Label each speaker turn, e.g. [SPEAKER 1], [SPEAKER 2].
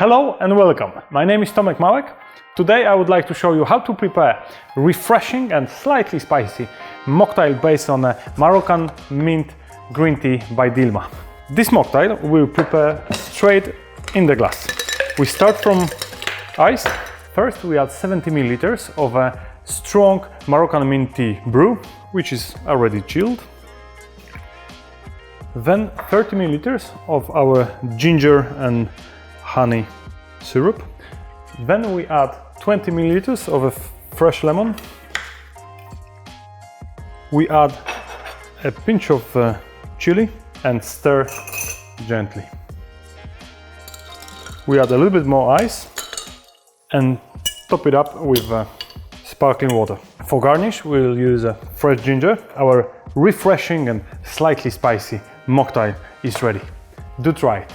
[SPEAKER 1] Hello and welcome. My name is Tomek Małek. Today I would like to show you how to prepare refreshing and slightly spicy mocktail based on a Moroccan mint green tea by Dilmah. This mocktail we'll prepare straight in the glass. We start from ice. First we add 70 milliliters of a strong Moroccan mint tea brew, which is already chilled. Then 30 milliliters of our ginger and honey syrup. Then we add 20 milliliters of a fresh lemon. We add a pinch of chili and stir gently. We add a little bit more ice and top it up with sparkling water. For garnish, we'll use fresh ginger. Our refreshing and slightly spicy mocktail is ready. Do try it.